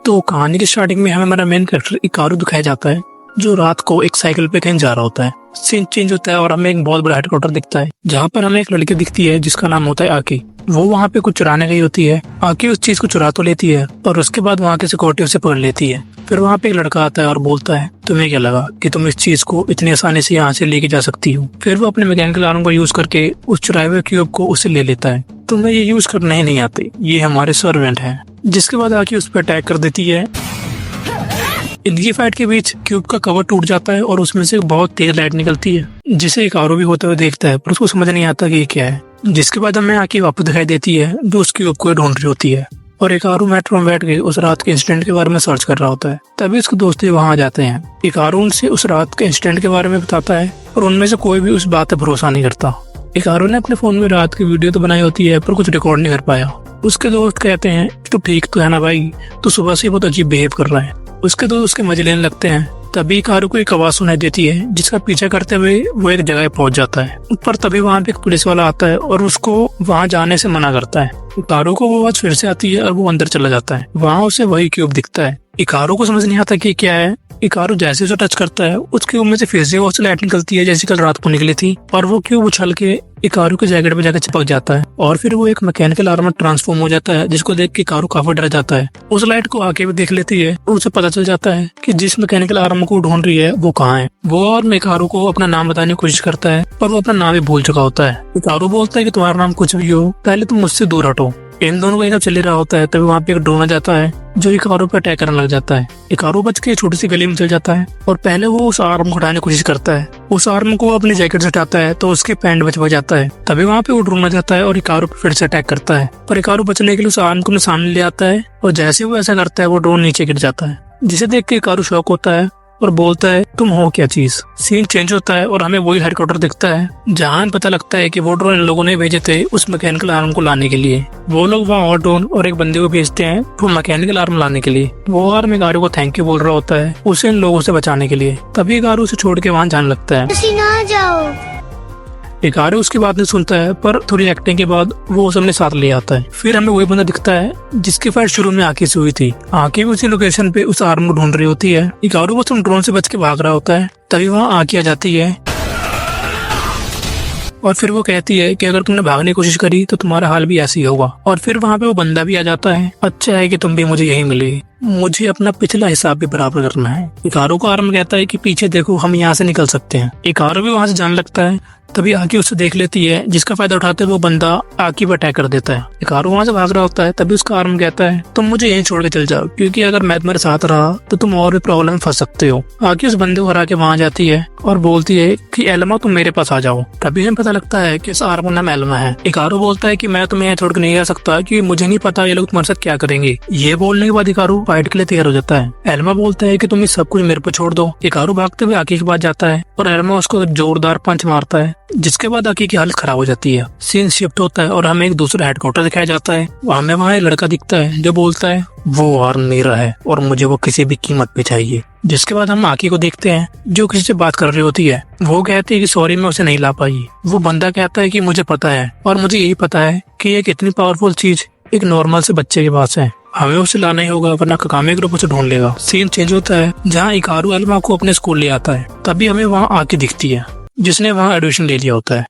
तो कहानी की स्टार्टिंग में हमें हमारा मेन कैरेक्टर इकारू दिखाया जाता है, जो रात को एक साइकिल पे कहीं जा रहा होता है। सीन चेंज होता है और हमें एक बहुत बड़ा हेडक्वार्टर दिखता है, जहाँ पर हमें एक लड़की दिखती है जिसका नाम होता है आकी। वो वहाँ पे कुछ चुराने गई होती है। आकी उस चीज को चुरा तो लेती है और उसके बाद वहाँ की सिक्योरिटी उसे पकड़ लेती है। फिर वहाँ पे एक लड़का आता है और बोलता है, तुम्हें क्या लगा कि तुम इस चीज को इतनी आसानी से यहाँ से लेके जा सकती हो। फिर वो अपने मैकेनिकल आर्म को यूज करके उस चुराए हुए क्यूब को उससे ले लेता है। तुम्हें ये यूज करने ही नहीं आते, ये हमारे सर्वेंट हैं। जिसके बाद आकी उस पर अटैक कर देती है। इनकी फाइट के बीच क्यूब का कवर टूट जाता है और उसमें से बहुत तेज लाइट निकलती है, जिसे इकारू भी होते हुए देखता है, पर उसको समझ नहीं आता कि ये क्या है। जिसके बाद हमें आकी वापस दिखाई देती है, जो उस क्यूब को ढूंढ रही होती है। और इकारू मेट्रो में बैठ के उस रात के इंसिडेंट के बारे में सर्च कर रहा होता है। तभी उसके दोस्त वहाँ आ जाते हैं। इकारू उनसे उस रात के इंसिडेंट के बारे में बताता है और उनमें से कोई भी उस बात पर भरोसा नहीं करता। इकारू ने अपने फोन में रात की वीडियो तो बनाई होती है, पर कुछ रिकॉर्ड नहीं कर पाया। उसके दोस्त कहते हैं, तू ठीक तो है ना भाई, तू सुबह से बहुत अजीब बिहेव कर रहा है। उसके दोस्त उसके मजे लेने लगते हैं। तभी इकारू को एक आवाज सुनाई देती है, जिसका पीछा करते हुए वो एक जगह पहुंच जाता है। पर तभी वहाँ पे एक पुलिस वाला आता है और उसको वहाँ जाने से मना करता है। इकारू को वो आवाज फिर से आती है और वो अंदर चला जाता है। वहाँ उसे वही क्यूब दिखता है। इकारू को समझ नहीं आता कि क्या है। इकारू जैसे उसे टच करता है, उस क्यूब में से फिर से वो लाइट निकलती है, जैसे कल रात को निकली थी। और वो क्यूब उछल के इकारू के जैकेट पे जाकर चिपक जाता है और फिर वो एक मैकेनिकल आर्मर ट्रांसफॉर्म हो जाता है, जिसको देख के इकारू काफी डर जाता है। उस लाइट को आके भी देख लेती है और उसे पता चल जाता है कि जिस मैकेनिकल आर्मर को ढूंढ रही है वो कहाँ है। वो और इकारू को अपना नाम बताने की कोशिश करता है, पर वो अपना नाम ही भूल चुका होता है। इकारू बोलता है कि तुम्हारा नाम कुछ भी हो, पहले तुम मुझसे दूर हटो। इन दोनों को एक चल रहा होता है, तभी वहाँ पे एक ड्रोन आ जाता है जो इकारू पे अटैक करने लग जाता है। इकारू बच के छोटी सी गली में चल जाता है और पहले वो उस आर्म को उठाने की कोशिश करता है। उस आर्म को अपनी जैकेट से हटाता है तो उसके पैंट बच जाता है। तभी वहाँ पे वो ड्रोन आ जाता है और इकारू पे फिर से अटैक करता है, पर इकारू बचने के लिए उस आर्म को अपने सामने ले आता है और जैसे वो ऐसा करता है वो ड्रोन नीचे गिर जाता है, जिसे देख के इकारू शॉक होता है और बोलता है, तुम हो क्या चीज। सीन चेंज होता है और हमें वही हेडक्वार्टर दिखता है, जहाँ पता लगता है कि वो ड्रोन इन लोगों ने भेजे थे उस मैकेनिकल आर्म को लाने के लिए। वो लोग वहाँ और ड्रोन और एक बंदे को भेजते हैं वो मैकेनिकल आर्म लाने के लिए। वो आर्म इकारू को थैंक यू बोल रहा होता है उसे इन लोगों से बचाने के लिए। तभी इकारू उसे छोड़ के वहाँ जाने लगता है। इकारू उसकी बात नहीं सुनता है, पर थोड़ी एक्टिंग के बाद वो उसे अपने साथ ले आता है। फिर हमें वही बंदा दिखता है जिसकी फाइट शुरू में आकी से हुई थी। आकी भी उसी लोकेशन पे उस आर्म को ढूंढ रही होती है। इकारू बस ड्रोन से बच के भाग रहा होता है। तभी वहाँ आकी आ जाती है और फिर वो कहती है कि अगर तुमने भागने की कोशिश करी तो तुम्हारा हाल भी ऐसे ही होगा। और फिर वहाँ पे वो बंदा भी आ जाता है। अच्छा है कि तुम भी मुझे यही मिले, मुझे अपना पिछला हिसाब भी बराबर करना है। इकारू को आर्म कहता है कि पीछे देखो, हम यहाँ से निकल सकते हैं। इकारू भी वहाँ से जाने लगता है। तभी आकी उसे देख लेती है, जिसका फायदा उठाते वो बंदा आकी पर अटैक कर देता है। इकारू वहाँ से भाग रहा होता है। तभी उसका आर्म कहता है, तुम मुझे यहीं छोड़ के चल जाओ, क्योंकि अगर मैं तुम्हारे साथ रहा तो तुम और भी प्रॉब्लम में फंस सकते हो। आकी उस बंदे को हरा के वहाँ जाती है और बोलती है कि एल्मा तुम मेरे पास आ जाओ। तभी हमें पता लगता है कि इस आर्म का नाम एल्मा है। इकारू बोलता है कि मैं तुम्हें यहाँ छोड़ के नहीं आ सकता, क्योंकि मुझे नहीं पता ये लोग तुम्हारे साथ क्या करेंगे। ये बोलने के बाद इकारू फाइट के लिए तैयार हो जाता है। एल्मा बोलता है कि तुम सब कुछ मेरे पर छोड़ दो। इकारू भागते हुए आकी के पास जाता है और एल्मा उसको जोरदार पंच मारता है, जिसके बाद आकी की हालत खराब हो जाती है। सीन शिफ्ट होता है और हमें एक दूसरा हेडक्वार्टर दिखाया जाता है। हमें वहाँ एक लड़का दिखता है जो बोलता है, वो आर्म मेरा है और मुझे वो किसी भी कीमत पे चाहिए। जिसके बाद हम आकी को देखते हैं जो किसी से बात कर रही होती है। वो कहती है कि सॉरी मैं उसे नहीं ला पाई। वो बंदा कहता है कि मुझे पता है और मुझे यही पता है कि एक इतनी पावरफुल चीज एक नॉर्मल से बच्चे के पास है, हमें उसे लाना ही होगा वरना काकामे ग्रुप उसे ढूंढ लेगा। सीन चेंज होता है जहाँ इकारू एल्मा को अपने स्कूल ले आता है। तभी हमें वहाँ आकी दिखती है, जिसने वहाँ एडमिशन ले लिया होता है।